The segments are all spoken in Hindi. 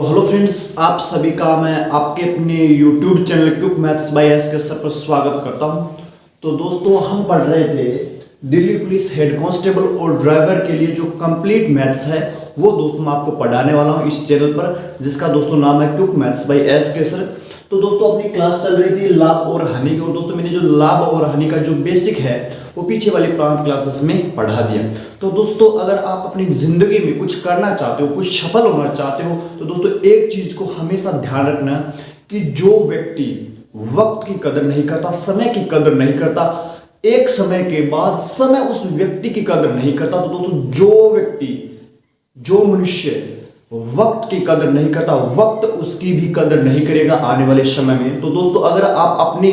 हेलो फ्रेंड्स, आप सभी का मैं आपके अपने YouTube channel quick maths by S के सर पर स्वागत करता हूं। तो दोस्तों, हम पढ़ रहे थे दिल्ली पुलिस हेड कांस्टेबल और ड्राइवर के लिए जो कंप्लीट मैथ्स है वो दोस्तों मैं आपको पढ़ाने वाला हूं इस चैनल पर, जिसका दोस्तों नाम है क्विक मैथ्स बाय एस के सर। तो दोस्तों, अपनी क्लास चल रही थी लाभ और हानि की, और दोस्तों मैंने जो लाभ और हानि का जो बेसिक है वो पीछे वाली 5 क्लासेस में पढ़ा दिया। तो दोस्तों, अगर आप अपनी जिंदगी में कुछ करना चाहते हो, कुछ सफल होना चाहते हो, तो दोस्तों एक चीज को हमेशा ध्यान रखना कि जो व्यक्ति वक्त की कदर नहीं करता, समय की कदर नहीं करता, एक समय के बाद समय उस व्यक्ति की कदर नहीं करता, तो दोस्तों जो व्यक्ति, जो मनुष्य वक्त की कदर नहीं करता, वक्त उसकी भी कदर नहीं करेगा आने वाले समय में। तो दोस्तों, अगर आप अपनी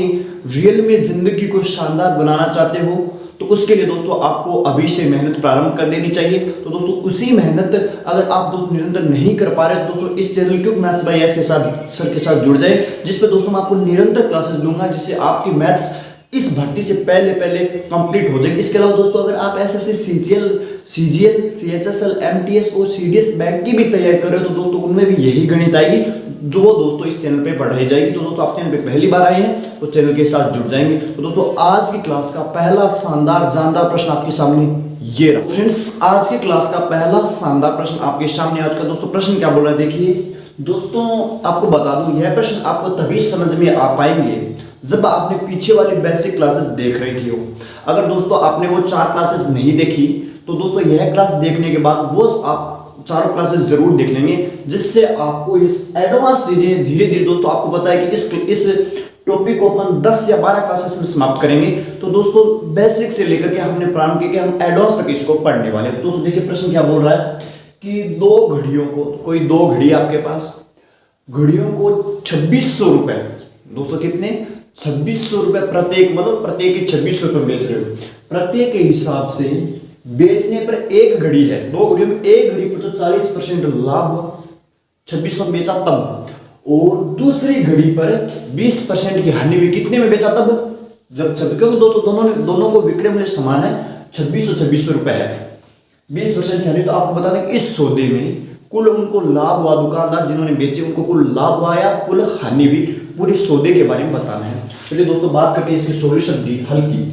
रियल में जिंदगी को शानदार बनाना चाहते हो तो उसके लिए दोस्तों आपको अभी से मेहनत प्रारंभ कर देनी चाहिए। तो दोस्तों, उसी मेहनत अगर आप दोस्तों निरंतर नहीं कर पा रहे तो दोस्तों इस channel quick maths by S के साथ सर के साथ जुड़ जाए, जिस पर दोस्तों मैं आपको निरंतर क्लासेस दूंगा, जिससे आपकी मैथ्स इस भर्ती से पहले कंप्लीट हो जाएगी। इसके अलावा दोस्तों, अगर आप एसएससी, सीजीएल, सीएचएसएल, एमटीएस और सीडीएस बैंक की भी तैयारी कर रहे हो तो दोस्तों उनमें भी यही गणित आएगी जो दोस्तों इस चैनल पे पढ़ाई जाएगी। तो दोस्तों, आप चैनल पे पहली बार आए हैं तो चैनल के साथ जुड़ जाएंगे। तो दोस्तों, आज की क्लास का पहला शानदार जानदार प्रश्न आपके सामने ये रहा। फ्रेंड्स, आज की क्लास का पहला शानदार प्रश्न आपके सामने। आज का दोस्तों प्रश्न क्या बोल रहा है, देखिए दोस्तों, आपको बता दूं यह प्रश्न आपको तभी समझ में आ पाएंगे जब आपने पीछे वाली बेसिक क्लासेस देख रखी हो। अगर दोस्तों आपने वो 4 क्लासेस नहीं देखी तो दोस्तों यह क्लास देखने के बाद वो आप चारों क्लासेस जरूर देख लेंगे, जिससे आपको इस एडवांस चीजें धीरे धीरे दोस्तों आपको पता है कि इस टॉपिक को अपन 10 या 12 क्लासेस में समाप्त करेंगे। तो दोस्तों बेसिक से लेकर के हमने प्रारंभ किया कि हम एडवांस तक इसको पढ़ने वाले हैं। दोस्तों देखिए, प्रश्न क्या बोल रहा है कि 2 घड़ियों को, कोई 2 घड़ी आपके पास, घड़ियों को 2600 रुपए, दोस्तों कितने, 2600 रुपए प्रत्येक, मतलब प्रत्येक के 2600 रुपए बेच रहे हो। प्रत्येक के हिसाब से बेचने पर एक घड़ी है, 2 घड़ियों में एक घड़ी पर तो 40% लाभ हुआ, 2600 बेचा तब, और दूसरी घड़ी पर 20% की हानि हुई। कितने में बेचा तब, जब क्योंकि दोस्तों दोनों को विक्रय मूल्य समान है, 2600 रुपए है, 20% की हानि। तो आपको बता दें कि इस सौदे में कुल उनको लाभ हुआ, दुकानदार जिन्होंने बेचे उनको कुल लाभ हुआ या कुल हानि हुई, पूरे सौदे के बारे में बताना है। चलिए दोस्तों, बात करके इसकी सॉल्यूशन की, हल की।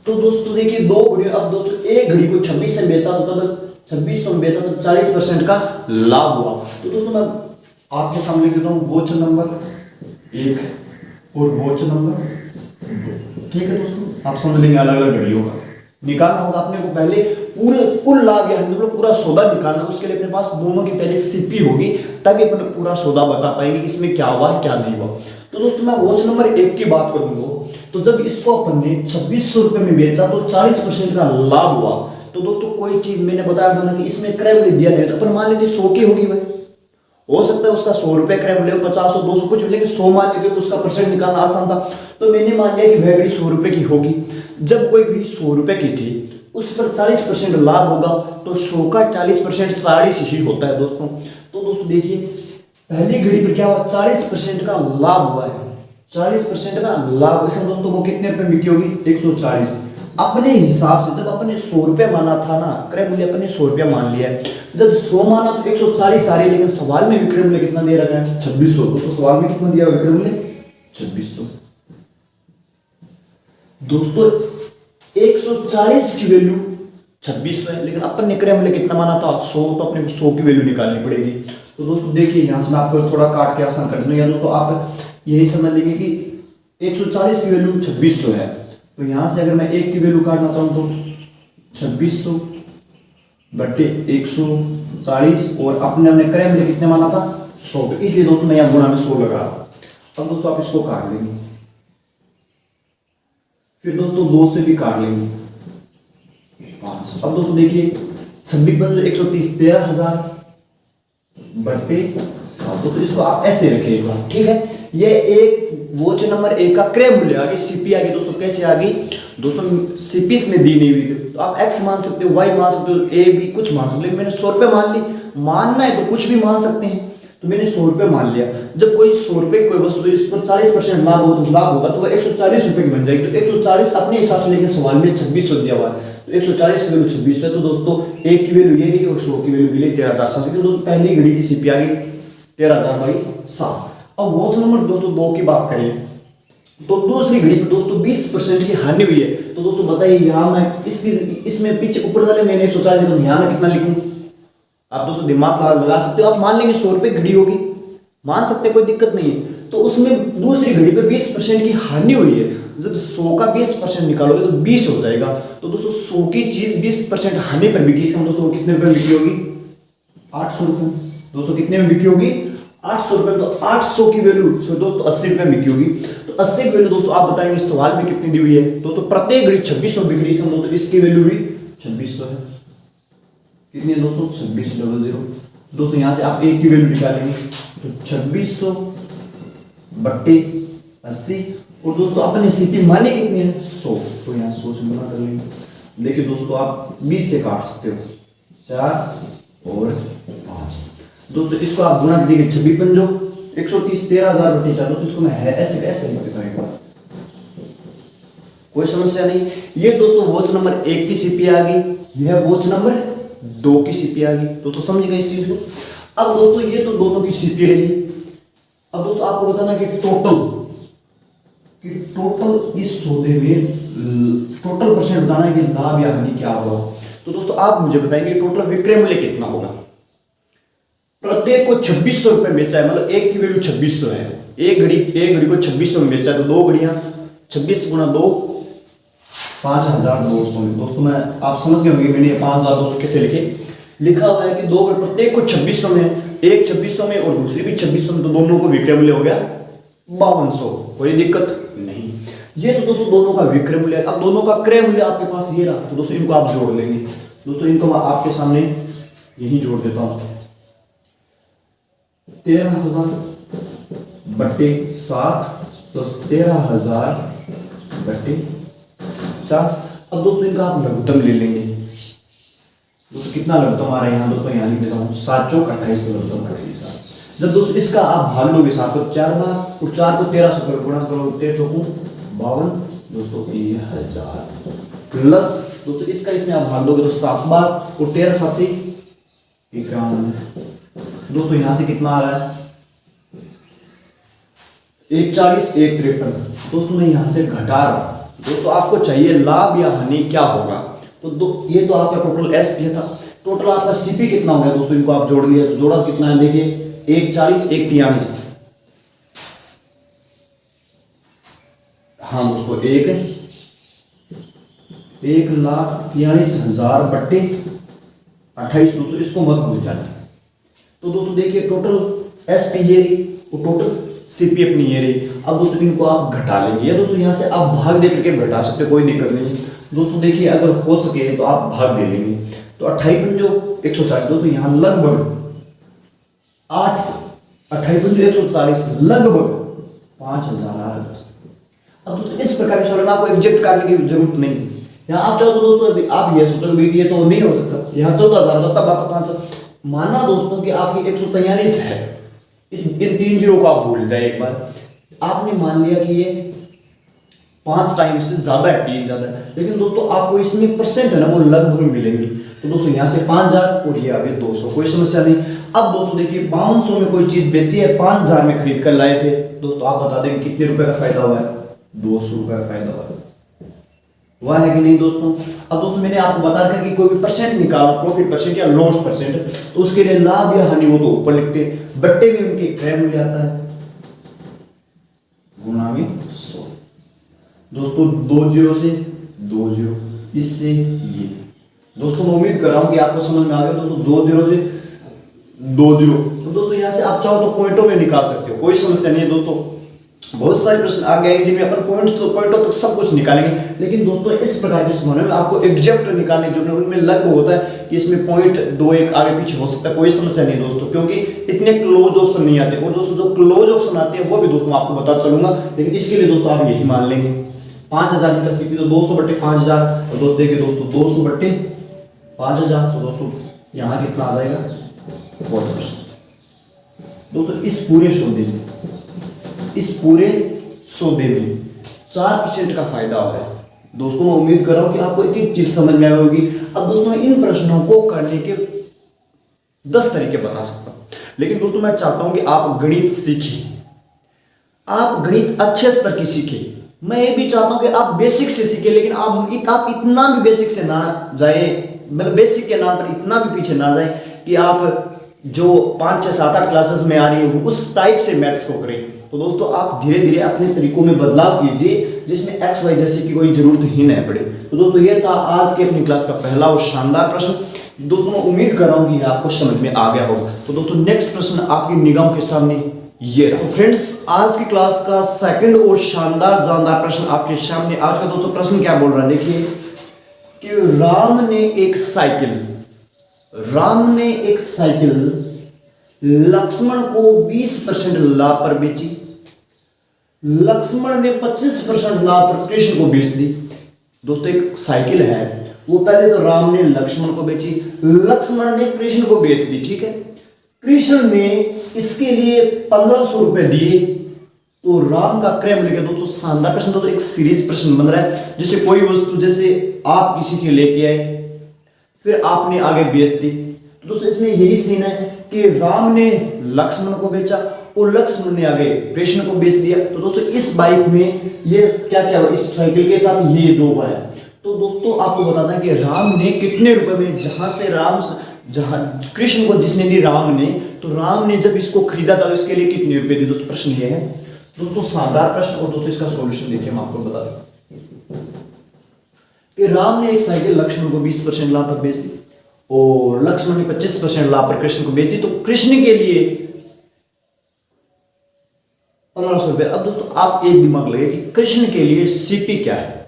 तो दोस्तों देखिए, 2 घड़ी, अब दोस्तों एक घड़ी को 26 से बेचा तो तब 2600 में बेचा तो 40% का लाभ हुआ। तो दोस्तों मैं आपके सामने लिख देता हूं वॉच नंबर 1 और वॉच नंबर 2। ठीक है दोस्तों, आप समझ लेंगे अलग अलग घड़ियों का निकालना होगा अपने को। पहले पूरे कुल लाभ या मतलब पूरा सौदा निकालना, उसके लिए अपने पास दोनों की पहले सीपी होगी, तभी अपन पूरा सौदा बता पाएंगे कि इसमें क्या हुआ क्या नहीं हुआ। तो दोस्तों मैं वॉच नंबर 1 की बात करूंगा, तो जब इसको अपन ने 2600 रुपए में बेचा तो 40% का लाभ हुआ। तो दोस्तों कोई चीज मैंने बताया था ना कि इसमें क्रय मूल्य दिया नहीं, तो अपन मान लेते 100 की होगी भाई, हो सकता है उसका 100 रुपए क्रय मूल्य, 50 और 200 कुछ, लेकिन 100 मान लेते तो उसका परसेंट निकालना आसान था। तो मैंने मान लिया कि वह घड़ी 100 रुपए की होगी। जब कोई घड़ी 100 रुपए की थी उस पर 40% लाभ होगा, तो 100 का 40% 40 ही होता है दोस्तों। तो दोस्तों देखिए, पहली घड़ी पर क्या हुआ, 40% का लाभ हुआ है, 40% का लाभ। इसमें दोस्तों वो कितने रुपए बिकी होगी, 140। अपने हिसाब से जब अपने 100 रुपया माना था ना, क्रय मूल्य अपने 100 रुपया मान लिया है, जब 100 माना तो 140 आ रही है, लेकिन सवाल में विक्रय मूल्य कितना दे रखा है, 2600। दोस्तों सवाल में कितना दिया विक्रय मूल्य, 2600। दोस्तों 140 की वैल्यू 2600 है, लेकिन अपन ने क्रय मूल्य कितना माना था, 100, तो अपने को 100 की वैल्यू निकालनी पड़ेगी। तो दोस्तों देखिए, यहां से मैं आपको थोड़ा काट के आसान कर दूंगा, या दोस्तों आप यही समझ लेंगे कि 140 की वैल्यू 2600 है, तो यहां से अगर मैं 1 की वैल्यू काटना चाहूं तो 2600 बट्टे 140, और अपने क्रय मूल्य कितने माना था, 100, तो इसलिए दोस्तों मैं यहां गुणा में 100 लगा रहा। अब दोस्तों आप इसको काट लेंगे, फिर दोस्तों 2 से भी काट लेंगे 5। अब दोस्तों देखिए 26 बन 130, 13,000 बट्टे 7। दोस्तों इसको आप ऐसे रखिएगा, ठीक है। ये एक वॉच नंबर 1 का क्रय मूल्य आ गई, सीपी आ गई। दोस्तों कैसे आ गई, दोस्तों सीपी में दी नहीं हुई थी, तो आप एक्स मान सकते हो, वाई मान सकते हो, ए बी कुछ मान सकते हो, लेकिन मैंने 100 रुपये मान ली। मानना है तो कुछ भी मान सकते हैं, तो मैंने 100 रुपये मान लिया। जब कोई 100 रुपये कोई वस्तु तो इस पर 40% लाभ होगा तो वह 140 रुपये की बन जाएगी। तो 140 अपने हिसाब से, लेकिन सवाल में 2600 दिया हुआ है, तो 140 की वैल्यू 2600 है। तो दोस्तों एक की वैल्यू ये रही और 100 की वैल्यू के लिए 13,400। तो दोस्तों पहली घड़ी की सीपी आ गई 13,000/7। अब वॉच नंबर दोस्तों 2 की बात करें तो दूसरी घड़ी पर दोस्तों 20% की हानि हुई है। तो दोस्तों बताइए यहाँ मैं इसमें पीछे ऊपर वाले मैंने 140 तो यहाँ मैं कितना लिखूं? आप दोस्तों दिमाग लगा सकते हो। आप मान लेंगे 100 रुपए घड़ी होगी, मान सकते हैं, कोई दिक्कत नहीं है। तो उसमें दूसरी घड़ी पे 20% की हानि हुई है। जब 100 का 20% निकालोगे तो 20 हो जाएगा। तो दोस्तों 100 की चीज 20% हानि पर बिकी, इसका दोस्तों कितने रुपए में बिकी होगी? 800 रुपए। दोस्तों कितने में बिकी होगी? 800 रुपए। तो 800 की वैल्यू दोस्तों 80 रुपए में बिकी होगी। तो 80 की वैल्यू दोस्तों आप बताएंगे इस सवाल में कितनी दी हुई है? दोस्तों प्रत्येक घड़ी 2600 बिक रही है, दोस्तों इसकी वैल्यू भी 2600 है। कितनी है दोस्तों? 2600। दोस्तों यहां से आप एक की वैल्यू निकालेंगे तो 2600 बट्टे 80। और दोस्तों अपने सीपी माने कितनी है? 100। तो यहाँ 100 से गुना कर लेंगे। देखिए दोस्तों आप 20 से काट सकते हो, 4 और 5। दोस्तों इसको आप गुना कीजिए, 26 पंजो 130, 13,000/4। दोस्तों इसको मैं ऐसे कैसे लिख देता हूं, कोई समस्या नहीं। ये दोस्तों वॉच नंबर 1 की सीपी आ गई, यह वॉच नंबर 2 की सीपी आ गई। दोस्तों समझ गए इस चीज को? अब दोस्तों ये तो दोनों की सीपी रही। अब दोस्तों आपको बताना कि टोटल इस सौदे में टोटल परसेंट बताना है कि लाभ या हानि क्या होगा। तो दोस्तों आप मुझे बताएंगे टोटल विक्रय मूल्य कितना होगा? प्रत्येक को 2600 रुपए बेचा है, मतलब एक की वैल्यू 2600 है। एक घड़ी को 2600 में बेचा है। तो 2 घड़ियां 26 गुना 2 5200 में। दोस्तों मैं आप समझ गए होंगे मैंने 5200 कैसे लिखा हुआ है कि 2 घड़ी प्रत्येक को 2600 में, एक 2600 में और दूसरी भी 2600 में। तो दोनों को विक्रय मूल्य हो गया 5200। कोई दिक्कत नहीं। ये तो दोस्तों दोनों का विक्रय मूल्य। अब दोनों का क्रय मूल्य आपके पास ये रहा। तो दोस्तों इनको आप जोड़ लेंगे। दोस्तों इनको मैं आपके सामने यही जोड़ देता हूं, 13,000/7 प्लस 13,000/4। अब दोस्तों इनका आप लघुत्तम ले लेंगे। दोस्तों कितना लघुत्तम आ रहा है यहाँ? दोस्तों यहाँ लिख देता हूँ 7 चौक 28 का लघुत्तम 28। जब दोस्तों इसका आप भाग दोगे 7 को 4 बार और 4 को 1300 पर गुणा करो, 13 चौको 52। दोस्तों 1000 प्लस दोस्तों इसका इसमें आप भाग दोगे तो 7 बार और 13 7 51। दोस्तों यहां से कितना आ रहा है? 140 153। दोस्तों मैं यहां से घटा रहा हूं। दोस्तों आपको चाहिए लाभ या हानि क्या होगा? तो ये तो आपका टोटल एसपी था। टोटल आपका सीपी कितना हो गया? दोस्तों इनको आप जोड़ लिया तो जोड़ा कितना है? देखिए 140 143। हाँ दोस्तों 1,43,000/28। दोस्तों इसको मत भूल जाना। तो दोस्तों देखिए टोटल एसपी ये रही और टोटल सीपी अपनी ये रही। अब दोस्तों इनको आप घटा लेंगे, या दोस्तों यहाँ से आप भाग दे करके घटा सकते, कोई दिक्कत नहीं। दोस्तों देखिए अगर हो सके तो आप भाग दे लेंगे। तो 28 पंजो 140। दोस्तों यहाँ लगभग 28 पंजो 140 लगभग 5000 आ रहा है। अब दोस्तों इस प्रकार के सवाल में आपको एग्जैक्ट काटने की जरूरत नहीं। यहाँ आप चाहो तो दोस्तों आप ये सोचोगे कि ये तो नहीं हो सकता, यहाँ 14,000 होता, बाकी 5,000। माना दोस्तों कि आपकी 143 है, इन 3 जीरो को आप भूल जाए एक बार। आपने मान लिया कि ये 5 टाइम से ज्यादा है, 3 ज्यादा है, लेकिन दोस्तों आपको इसमें परसेंट है ना वो लगभग मिलेंगे। तो दोस्तों यहाँ से 5000 और ये आ गए 200, कोई समस्या नहीं। अब दोस्तों देखिए 500 में कोई चीज बेची है, 5000 में खरीद कर लाए थे। दोस्तों आप बता देंगे कितने रुपए का फायदा हुआ है? 200 रुपए का फायदा हुआ है कि नहीं दोस्तों? अब दोस्तों मैंने आपको बता रखा कि कोई भी परसेंट निकालना, प्रॉफिट परसेंट या लॉस परसेंट, तो उसके लिए लाभ या हानि वो तो ऊपर लिखते हैं, बट्टे में उनके क्रय मूल्य आता है गुणा में 100। दोस्तों 2 जीरो से 2 जीरो, इससे ये। दोस्तों मैं उम्मीद कर रहा हूं कि आपको समझ में आ गया। दोस्तों 2 जीरो से 2 जीरो। तो दोस्तों यहां से आप चाहो तो पॉइंटों में निकाल सकते हो, कोई समस्या नहीं है। दोस्तों बहुत सारे प्रश्न आ गए जिनमें अपन पॉइंटों तक सब कुछ निकालेंगे, लेकिन दोस्तों इस प्रकार के सवालों में आपको एग्जैक्ट निकालने जो उनमें लगभग होता है कि इसमें पॉइंट 2-1 आगे पीछे हो सकता है, कोई समस्या नहीं दोस्तों, क्योंकि इतने क्लोज ऑप्शन नहीं आते। और दोस्तों जो क्लोज ऑप्शन आते हैं वो भी दोस्तों आपको बता चलूंगा, लेकिन इसके लिए दोस्तों आप यही मान लेंगे 5000 मीटर सीपी तो 200/5000। तो दोस्तों देखिए दोस्तों 200/5000। तो दोस्तों यहाँ कितना आ जाएगा? 4%। दोस्तों इस पूरे सौदे में 4% का फायदा हो रहा है। दोस्तों मैं उम्मीद कर रहा हूं कि आपको एक एक चीज समझ में आई होगी। अब दोस्तों मैं इन प्रश्नों को करने के 10 तरीके बता सकता हूं, लेकिन दोस्तों मैं चाहता हूं कि आप गणित सीखिए, आप गणित अच्छे स्तर की सीखिए। मैं ये भी चाहता हूं कि आप बेसिक से सीखिए, लेकिन आप इतना भी बेसिक से ना जाए, मतलब बेसिक के नाम पर इतना भी पीछे ना जाए कि आप जो 5, 6, 7, 8 क्लासेस में आ रही है उस टाइप से मैथ्स को करें। तो दोस्तों आप धीरे धीरे अपने तरीकों में बदलाव कीजिए, जिसमें एक्स वाई जैसे की कोई जरूरत ही नहीं पड़े। तो दोस्तों ये था आज के अपनी क्लास का पहला और शानदार प्रश्न। दोस्तों मैं उम्मीद कर रहा हूं कि आपको समझ में आ गया होगा। तो दोस्तों नेक्स्ट प्रश्न आपकी निगाहों के सामने ये रहा। तो फ्रेंड्स आज की क्लास का सेकंड और शानदार जानदार प्रश्न आपके सामने। आज का दोस्तों प्रश्न क्या बोल रहा है, देखिए कि राम ने एक साइकिल लक्ष्मण को 20% लाभ पर बेची, लक्ष्मण ने 25% लाभ पर कृष्ण को बेच दी। दोस्तों एक साइकिल है, वो पहले तो राम ने लक्ष्मण को बेची, लक्ष्मण ने कृष्ण को बेच दी, ठीक है। कृष्ण ने इसके लिए 1500 रुपए दिए। तो राम का क्रय मूल्य क्या? दोस्तों शानदार प्रश्न। दोस्तों एक सीरीज प्रश्न बन रहा है, जैसे कोई वस्तु जैसे आप किसी से लेके आए, फिर आपने आगे बेच दी। तो दोस्तों इसमें यही सीन है कि राम ने लक्ष्मण को बेचा और लक्ष्मण ने आगे कृष्ण को बेच दिया। तो दोस्तों इस बाइक में ये क्या क्या हुआ, इस साइकिल के साथ ये जो हुआ है। तो दोस्तों आपको बताना है कि राम ने कितने रुपए में, जहां कृष्ण को जिसने दी राम ने, तो राम ने जब इसको खरीदा था तो इसके लिए कितने रुपए दी। दोस्तों प्रश्न ये है, दोस्तों शानदार प्रश्न। और दोस्तों इसका सॉल्यूशन देखिए, मैं आपको बता दूं कि राम ने एक साइकिल लक्ष्मण को 20% लाभ पर बेच दी और लक्ष्मण ने 25% लाभ पर कृष्ण को बेच दी। तो कृष्ण के लिए 1500 रुपए। अब दोस्तों आप एक दिमाग लगे कि कृष्ण के लिए सीपी क्या है,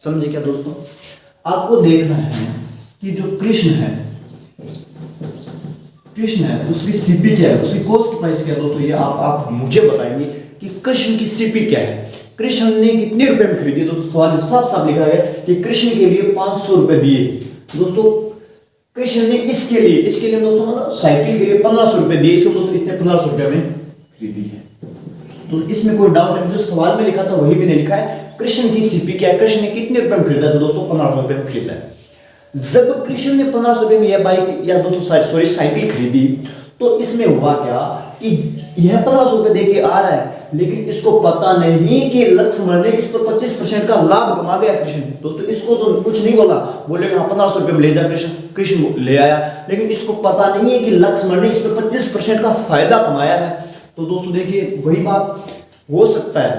समझे क्या दोस्तों? आपको देखना है कि जो कृष्ण है उसकी सीपी क्या है, उसकी कॉस्ट प्राइस क्या है। दोस्तों ये आप मुझे बताएंगे कि कृष्ण की सीपी क्या है, कृष्ण ने कितने रुपए में खरीदी। दोस्तों सवाल साफ साफ लिखा है कि कृष्ण के लिए 500 रुपए दिए। दोस्तों कृष्ण ने इसके लिए दोस्तों मतलब साइकिल के लिए 1500 रुपए दिए, इसको दोस्तों इतने 1500 रुपए में खरीदी है। तो इसमें कोई डाउट नहीं, जो सवाल में लिखा था वही भी नहीं लिखा है। कृष्ण की सीपी क्या है, कृष्ण ने कितने रुपए में खरीदा? तो दोस्तों 1500 रुपए में खरीदा है। जब कृष्ण ने 1500 रुपए में यह बाइक या दोस्तों सॉरी साइकिल खरीदी, तो इसमें हुआ क्या कि यह 1500 रुपए देके आ रहा है, लेकिन इसको पता नहीं कि लक्ष्मण ने इस पर 25% का लाभ कमा गया कृष्ण। दोस्तों इसको तो कुछ नहीं बोला, बोले हाँ 1500 रुपए में ले जा कृष्ण ले आया, लेकिन इसको पता नहीं है कि लक्ष्मण ने इस पर 25% का फायदा कमाया है। तो दोस्तों देखिए वही बात हो सकता है,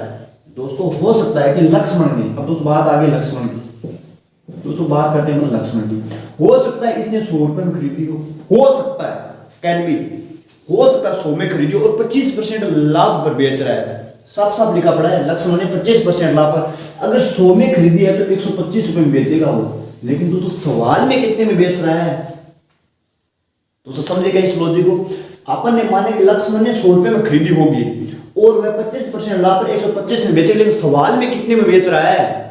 दोस्तों हो सकता है कि लक्ष्मण ने, अब दोस्तों बात आ गई लक्ष्मण की, दोस्तों बात करते हैं लक्ष्मण की, हो सकता है इसने 100 रुपए में खरीदी हो सकता है, कैन बी, हो सकता है 100 में खरीदी और 25% लाभ पर बेच रहा है। साफ साफ लिखा पड़ा है लक्ष्मण ने 25% लाभ पर। अगर 100 में खरीदी है तो 125 रुपए में बेचेगा वो, लेकिन दोस्तों सवाल में कितने में बेच रहा है? दोस्तों समझेगा इस लॉजिक को। अपन ने माने कि लक्ष्मण ने 100 रुपए में खरीदी होगी और वह 25% लाभ पर 125 में बेचेगा, लेकिन सवाल में कितने में बेच रहा है?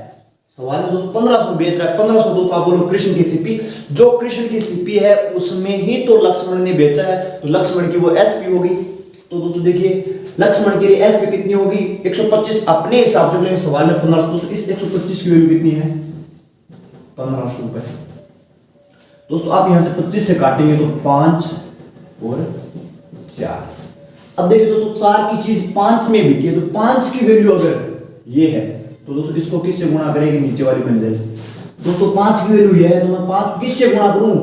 सवाल में दोस्तों 1500 बेच रहा है। 1500 दोस्तों आप बोलो कृष्ण की सीपी, जो कृष्ण की सीपी है उसमें ही तो लक्ष्मण ने बेचा है, तो लक्ष्मण की वो एसपी होगी। तो दोस्तों देखिए लक्ष्मण के लिए एसपी कितनी होगी? 125 अपने हिसाब से, लेकिन सवाल में 1500। दोस्तों इस 125 की वैल्यू कितनी है? 1500 रुपए। दोस्तों आप यहां से 25 से काटेंगे तो 5 और 4। अब देखिए दोस्तों 4 की चीज 5 में बिकी है, तो 5 की वैल्यू अगर ये है तो दोस्तों इसको किससे गुणा करेंगे? नीचे वाली बन जाएगी। दोस्तों 5 की वैल्यू यह है, तो मैं 5 किससे गुणा करूं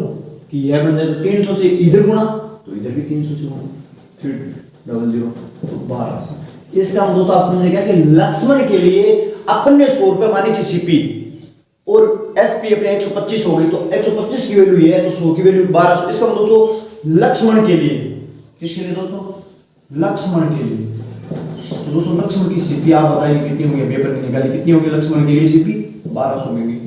कि यह बन जाए? तो 300 से इधर गुणा, तो इधर भी 300 से गुणा, 300 तो 1200। इसका हम दोस्तों आप समझे क्या कि लक्ष्मण के लिए अपने 100 रुपए मानी थी सीपी और एसपी अपने 125 हो गई, तो 125 की वैल्यू ये है तो 100 की वैल्यू 1200। इसका दोस्तों लक्ष्मण के लिए, किसके लिए दोस्तों? लक्ष्मण के लिए। तो दोस्तों लक्ष्मण की सीपी आप बताइए कितनी होगी? पेपर में निकाली कितनी होगी लक्ष्मण के लिए सीपी? 1200 होगी।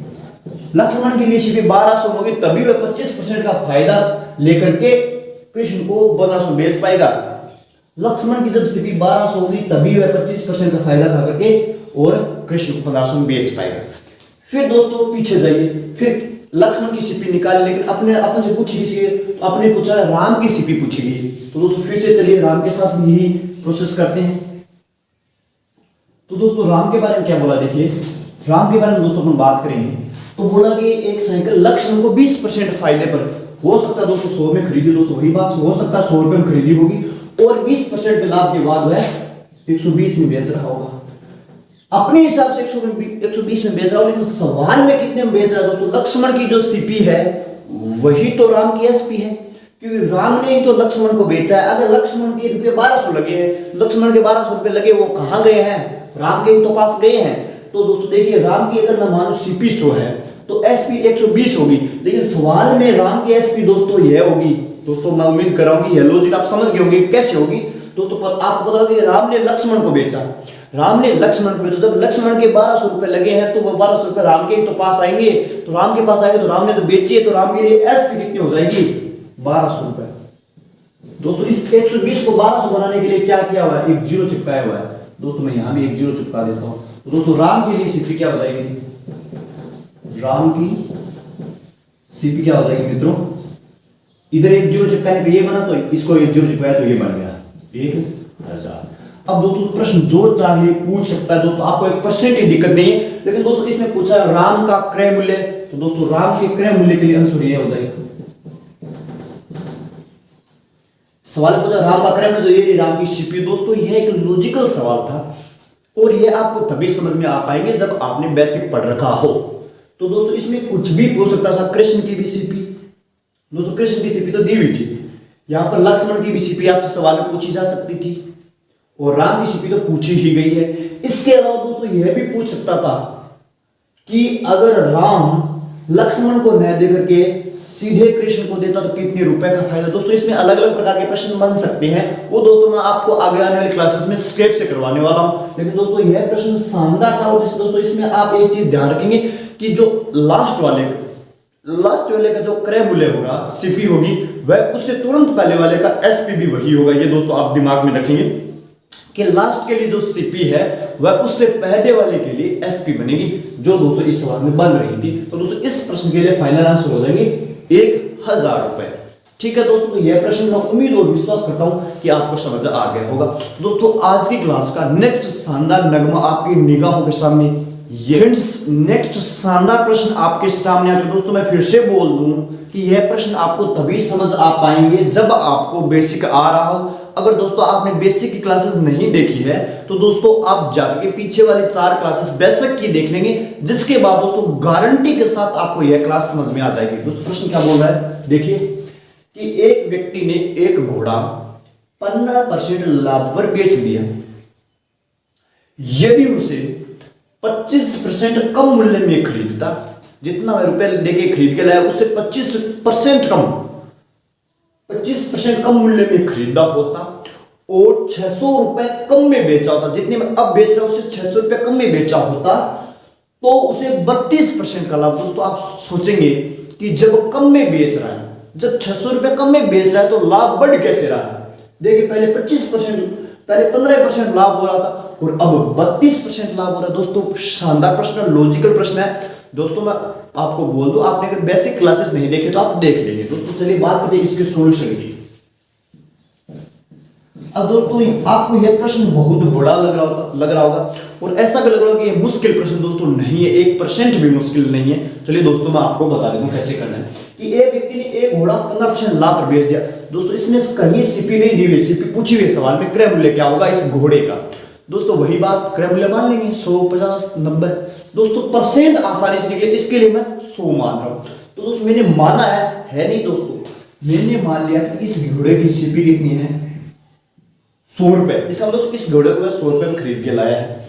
लक्ष्मण के लिए सीपी 1200 होगी, तभी वह 25% का फायदा लेकर के कृष्ण को 1200 बेच पाएगा। लक्ष्मण की जब सीपी 1200 होगी तभी वह 25% का फायदा खा करके और कृष्ण को 1500 में बेच पाएगा। फिर दोस्तों पीछे जाइए, फिर लक्ष्मण की सीपी निकाले, लेकिन अपन से पूछी किसी, तो आपने पूछा राम की सीपी पूछी गई। तो दोस्तों फिर से चलिए राम के साथ भी यही प्रोसेस करते हैं। तो दोस्तों राम के बारे में क्या बोला देखिए, राम के बारे में दोस्तों अपन बात करें तो बोला कि एक साइकिल लक्ष्मण को 20% फायदे पर, हो सकता है दोस्तों 100 में खरीदी, दोस्तों वही बात, हो सकता है 100 रुपए में खरीदी होगी और 20% के लाभ के बाद वह 120 में बेच रहा होगा। अपने हिसाब से 120 में बेच रहा हो, लेकिन सवाल में कितने में बेच रहा है दोस्तों? लक्ष्मण की जो सीपी है वही तो राम की एसपी है, क्योंकि राम ने ही तो लक्ष्मण को बेचा है। अगर लक्ष्मण के रुपये 1200 लगे हैं, लक्ष्मण के 1200 रुपये लगे, वो कहाँ गए हैं? राम के ही तो पास गए हैं। तो दोस्तों देखिए, राम की अगर मैं मानो सीपी 100 है तो एसपी 120 होगी, लेकिन सवाल में राम की एसपी दोस्तों यह होगी। दोस्तों मैं उम्मीद कर रहा हूँ कि यह लॉजिक आप समझ गए होंगे कैसे होगी। दोस्तों आपको पता कि राम ने लक्ष्मण को बेचा, राम ने लक्ष्मण को बेचा, जब लक्ष्मण के 1200 रुपए लगे हैं तो वो 1200 रुपए राम के ही तो पास आएंगे, तो राम के पास आएंगे तो राम ने तो बेची है, तो राम के लिए एसपी कितनी हो जाएगी? 1200 रुपए। दोस्तों इस 120 को 1200 बनाने के लिए क्या किया हुआ है? एक जीरो चिपकाया हुआ है। दोस्तों मैं यहां भी एक जीरो चिपका देता हूं। तो दोस्तों राम के लिए सीपी क्या हो जाएगी? राम की सीपी क्या हो जाएगी मित्रों? इधर एक जीरो चिपकाने पे ये बना, तो इसको एक जीरो चिपकाया तो ये बन गया 1000। अब दोस्तों प्रश्न जो चाहे पूछ सकता है दोस्तों, आपको 1% की दिक्कत नहीं है, लेकिन दोस्तों इसमें पूछा है राम का क्रय मूल्य, तो दोस्तों राम के क्रय मूल्य के लिए आंसर ये हो जाएगा। सवाल पूछा राम का क्रय मूल्य, तो ये राम की सीपी। दोस्तों यह एक लॉजिकल सवाल था और ये आपको तभी समझ में आ पाएंगे जब आपने बेसिक पढ़ रखा हो। तो दोस्तों इसमें कुछ भी पूछ सकता था। कृष्ण की भी सीपी, दोस्तों कृष्ण की सीपी तो दी हुई थी। यहां पर लक्ष्मण की भी सीपी आपसे सवाल में पूछी जा सकती थी और राम की सीपी तो पूछी ही गई है। इसके अलावा दोस्तों यह भी पूछ सकता था कि अगर राम लक्ष्मण को न देकर के सीधे कृष्ण को देता तो कितने रुपए का फायदा। दोस्तों इसमें अलग अलग प्रकार के प्रश्न बन सकते हैं, वो दोस्तों मैं आपको आगे आने वाली क्लासेस में स्क्रिप्ट से करवाने वाला हूं। लेकिन दोस्तों यह प्रश्न शानदार था। और दोस्तों इसमें आप एक चीज ध्यान रखेंगे कि जो लास्ट वाले का जो क्रय मूल्य होगा, सीपी होगी, वह उससे तुरंत पहले वाले का एसपी भी वही होगा। ये दोस्तों आप दिमाग में रखेंगे कि लास्ट के लिए जो सीपी है वह उससे पहले वाले के लिए एसपी बनेगी, जो दोस्तों इस सवाल में बन रही थी। तो दोस्तों इस प्रश्न के लिए फाइनल आंसर हो जाएंगे 1000 रुपए। ठीक है दोस्तों, तो यह प्रश्न मैं उम्मीद और विश्वास करता हूं कि आपको समझ आ गया होगा। दोस्तों आज की क्लास का नेक्स्ट शानदार नगमा आपकी निगाहों के सामने, नेक्स्ट शानदार प्रश्न आपके सामने आ चुका। दोस्तों मैं फिर से बोल दूं कि यह प्रश्न आपको तभी समझ आ पाएंगे जब आपको बेसिक आ रहा हो। अगर दोस्तों आपने बेसिक की क्लासेस नहीं देखी है तो दोस्तों आप जाके पीछे वाली 4 क्लासेस बेसिक की देख लेंगे, जिसके बाद दोस्तों गारंटी के साथ आपको यह क्लास समझ में आ जाएगी। दोस्तों प्रश्न क्या बोल रहा है, देखिए कि एक व्यक्ति ने एक घोड़ा 15% लाभ पर बेच दिया। यदि उसे 25% कम मूल्य में खरीदता, जितना वह रुपए देके खरीद के लाया उससे 25% कम मूल्य में खरीदा होता और 600 रुपए कम में बेचा होता, जितने में अब बेच रहा है उससे 600 रुपए कम में बेचा होता, तो उसे 32% का लाभ। दोस्तों आप सोचेंगे कि जब कम में बेच रहा है, जब 600 रुपए कम में बेच रहा है तो लाभ बढ़ कैसे रहा है? देखिए पहले 25%, पहले 15% लाभ हो रहा था और अब 32% लाभ हो रहा है। दोस्तों शानदार प्रश्न, लॉजिकल प्रश्न है। दोस्तों मैं आपको बोल दूं, आपने अगर बेसिक क्लासेस नहीं देखे तो आप देख लेंगे। दोस्तों चलिए बात करते हैं इसके सॉल्यूशन की। अब दोस्तों आपको यह प्रश्न बहुत बड़ा लग रहा होगा और ऐसा भी लग रहा होगा कि यह मुश्किल प्रश्न दोस्तों नहीं है, 1% भी मुश्किल नहीं है। चलिए दोस्तों मैं आपको बता देता हूं कैसे करना है। कि एक व्यक्ति ने एक घोड़ा 15% लाभ पर बेच दिया। दोस्तों इसमें कहीं सीपी नहीं दी हुई, सीपी पूछी हुई सवाल में क्रय मूल्य क्या होगा इस घोड़े का। दोस्तों वही बात क्रय मूल्य मान लेंगे 100, 50, 90। दोस्तों परसेंट आसानी से निकले, इसके लिए मैं 100 मान रहा हूं। तो दोस्तों मैंने माना है नहीं दोस्तों, मैंने मान लिया कि इस घोड़े की सीपी कितनी है, 100 रुपए। इसका मतलब इस घोड़े को 100 रुपए में खरीद के लाया है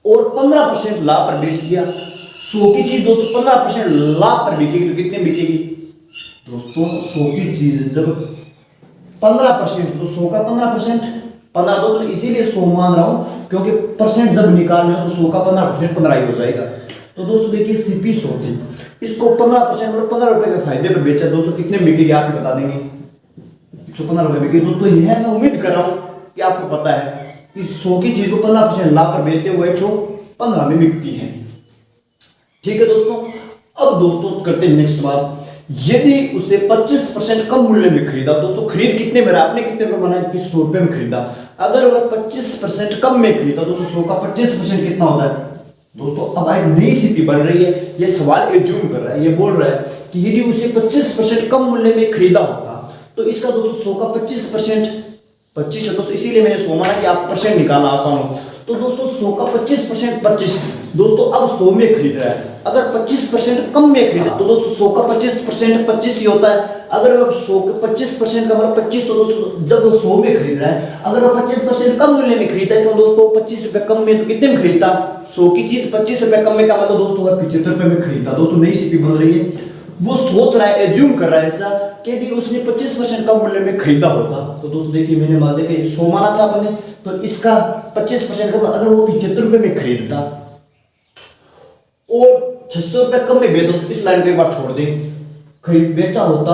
और 15% लाभ पर बेच दिया। 100 की चीज दोस्तों 15% लाभ पर बिकेगी तो कितने बिकेगी दोस्तों? 100 की चीज जब 15%, तो 100 का 15%, 15 दोस्तों इसीलिए 100 मान रहा हूं क्योंकि परसेंट जब निकालना हो तो 100 का 15% 15 ही हो जाएगा। तो दोस्तों देखिए सीपी 100 थी, इसको 15% मतलब 15 रुपए के फायदे पर बेचा। दोस्तों कितने बिकेगी आप बता देंगे? 115 रुपए बिकेगी। दोस्तों यह मैं उम्मीद कर रहा हूं कि आपको पता है कि 100 की चीज को 15% लाभ पर बेचते हुए 115 में बिकती है। ठीक है दोस्तों, अब दोस्तों करते हैं नेक्स्ट बात। यदि उसे 25% कम मूल्य में खरीदा, दोस्तों खरीद कितने में रहा, आपने कितने रुपए माना कि 100 रुपए में खरीदा। अगर वह 25% कम में खरीदा दोस्तों 100 का 25% कितना होता है दोस्तों अब एक नई सीपी बन रही है, ये सवाल एज्यूम कर रहा है, ये बोल रहा है कि यदि उसे 25% कम मूल्य में खरीदा होता तो इसका दोस्तों 100 का 25% 25 है दोस्तों, इसीलिए मैंने 100 माना कि आप परसेंट निकालना आसान हो। तो दोस्तों 100 का 25% 25, दोस्तों अब 100 में खरीद रहा है, अगर 25% कम में खरीदा तो दोस्तों 100 का 25% 25 ही होता है। अगर वह 100 के 25% का मतलब 25, तो दोस्तों जब वो 100 में खरीद रहा है, अगर वह 25% कम मूल्य में खरीदता है, इसमें दोस्तों 25 रुपए कम में तो कितने में खरीदता, 100 की चीज 25 रुपए कम में का मतलब दोस्तों वह 75 रुपए में खरीदता। दोस्तों नई सीपी बन रही है, वो सोच रहा है, एज्यूम कर रहा है ऐसा कि यदि उसने 25% कम मूल्य में खरीदा होता तो दोस्तों देखिए मैंने मान लिया कि 100 माना था अपने, तो इसका 25% का अगर वो 75 रुपए में खरीदता और 600 रुपए कम में बेचता, इस लाइन को एक बार छोड़ दें, खरीद बेचा होता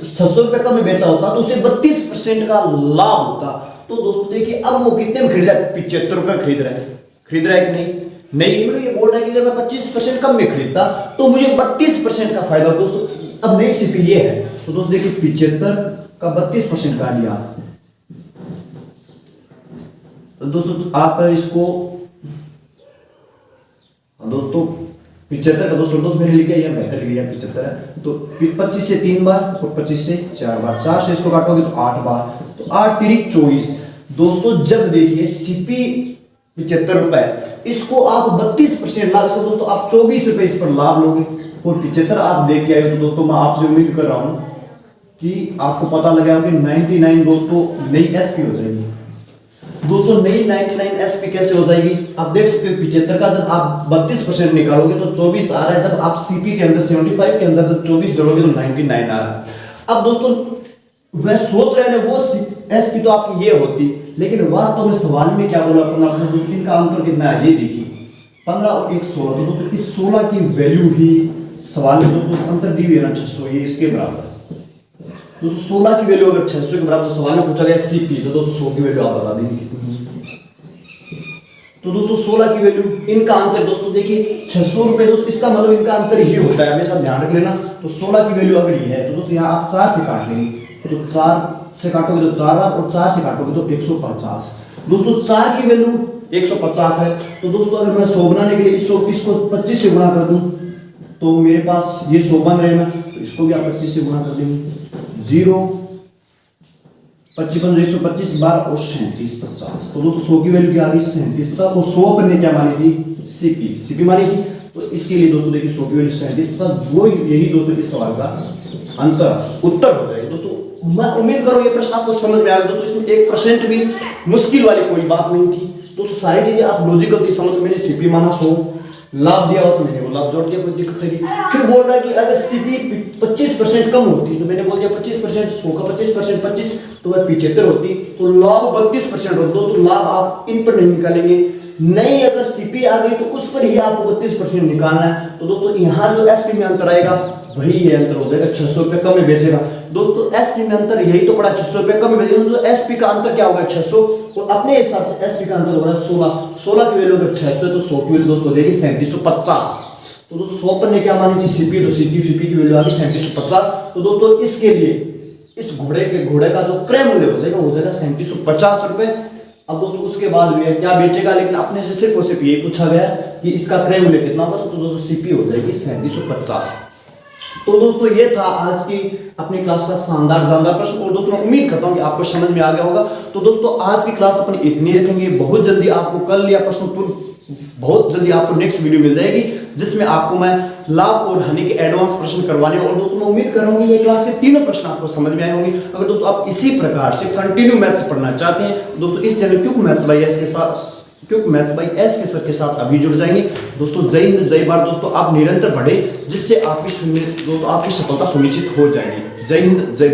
600 रुपए कम में बेचा होता तो उसे 32% का लाभ होता। तो दोस्तों देखिए अब वो कितने में खरीदा है, 75 रुपए में खरीद रहा है कि नहीं, नहीं ये बोल रहा है कि अगर मैं 25% कम में खरीदता तो मुझे 32% का फायदा। दोस्तों अब नई सीपी ये है, तो दोस्तों देखिए 75 का 32% काट लिया। तो दोस्तों आप इसको दोस्तों 75 का दोस्तों मैंने लिखा है, बेहतर लिखा है 75 है, तो 25 से 3 बार और 25 से 4 बार, 4 से इसको काटोगे तो 8 बार, तो 8 तिरिक 24। दोस्तों जब देखिए सीपी 75 रुपए, इसको आप 32% लाभ से दोस्तों आप 24 रुपए इस पर लाभ लोगे और 75 आप देख के आए। तो दोस्तों मैं आपसे उम्मीद कर रहा हूं कि आपको पता लगा कि 99 दोस्तों नई एसपी हो जाएगी। दोस्तों नई 99 एसपी कैसे हो जाएगी, आप देख सकते हो 75 का जब आप 32% निकालोगे तो 24 आ रहा है, जब आप सीपी के अंदर 75 के अंदर जब 24 जोड़ोगे तो 99 आ रहा है। अब दोस्तों वह सोच रहे हैं वो एसपी तो आपकी ये होती, लेकिन वास्तव में सवाल में क्या बोला 15%, दोस्तों इनका अंतर कितना है ये देखिए, 15 और 1 16। तो दोस्तों इस 16 की वैल्यू ही सवाल में दोस्तों अंतर दी हुई है ना 600, ये इसके बराबर है। दोस्तों 16 की वैल्यू अगर 600 के बराबर, तो सवाल में पूछा गया सीपी, तो दोस्तों 100 की वैल्यू आप बता देंगे कितनी है। तो दोस्तों 16 की वैल्यू, इनका अंतर दोस्तों देखिए 600 रुपए, दोस्तों इसका मतलब इनका अंतर ही होता है, हमेशा ध्यान रख लेना। तो 16 की वैल्यू अगर ये है तो दोस्तों यहाँ आप 4 से काट लेंगे, तो 4 से काटोगे तो 4 बार और 4 से काटोगे तो 150। दोस्तों 4 की वैल्यू 150 है, तो दोस्तों अगर मैं 100 बनाने के लिए इसको 25 से गुणा कर दूं तो मेरे पास ये 100 बन रहेगा, तो इसको भी आप 25 से गुणा कर देंगे, 0 55 125 बार और 37 50। तो दोस्तों 100 की वैल्यू क्या आ गई 37 50, और 100 पर ने क्या मानी थी सीपी मानी थी। तो इसके लिए दोस्तों देखिए 100 की वैल्यू 37 50, वो यही दोस्तों इस सवाल का उत्तर हो जाएगा। दोस्तों मैं उम्मीद करूँ ये प्रश्न आपको समझ में आया। दोस्तों इसमें 1% भी मुश्किल वाली कोई बात नहीं थी, दोस्तों सारी चीजें आप लॉजिकल थी, समझ। मैंने सीपी माना 100, लाभ दिया हो तो मैंने वो लाभ जोड़ दिया, कोई दिक्कत नहीं। फिर बोल रहा है कि अगर सीपी 25% कम होती तो मैंने बोल दिया 25%, 100 का 25% 25 तो वह 75 होती, तो लाभ 32% होता। दोस्तों लाभ आप इन पर नहीं निकालेंगे, नहीं अगर सीपी आ गई तो उस पर ही आपको 32% निकालना है। तो दोस्तों यहाँ जो एसपी में अंतर आएगा वही ये अंतर हो जाएगा, 600 रुपए कम में बेचेगा। दोस्तों एसपी में अंतर यही तो पड़ा, 600 रुपए कम में बेचेगा, तो एसपी का अंतर क्या होगा 600, और अपने हिसाब से एसपी का अंतर हो रहा है 16 की वैल्यू अगर 600 है तो 100 की वैल्यू दोस्तों हो जाएगी 3750। तो दोस्तों 100 पर ने क्या मानी थी सीपी, तो सीपी की वैल्यू आ गई 3750। तो दोस्तों इसके लिए इस घोड़े का जो क्रय मूल्य हो जाएगा 3750 रुपए। अब दोस्तों उसके बाद भी क्या बेचेगा, लेकिन अपने से सिर्फ और सिर्फ यही पूछा गया कि इसका क्रय मूल्य कितना होगा, तो दोस्तों सीपी हो जाएगी 3750। तो दोस्तों ये था आज की अपनी क्लास का शानदार प्रश्न, और दोस्तों मैं उम्मीद करता हूं कि आपको समझ में आ गया होगा। तो दोस्तों आज की क्लास अपन इतनी रखेंगे, बहुत जल्दी आपको कल या परसों बहुत जल्दी आपको नेक्स्ट वीडियो मिल जाएगी, जिसमें आपको मैं लाभ और हानि के एडवांस प्रश्न करवाने, और दोस्तों मैं उम्मीद कर रहा हूं कि ये क्लास के तीनों प्रश्न आपको समझ में आए होंगे। अगर दोस्तों आप इसी प्रकार से कंटिन्यू मैथ्स पढ़ना चाहते हैं, दोस्तों इस चैनल क्योंकि मैथ्स बाय एस के सर के साथ अभी जुड़ जाएंगे। दोस्तों जय हिंद जय भारत। दोस्तों आप निरंतर बढ़े, जिससे आपकी सफलता सुनिश्चित हो जाएगी। जय हिंद जय भारत।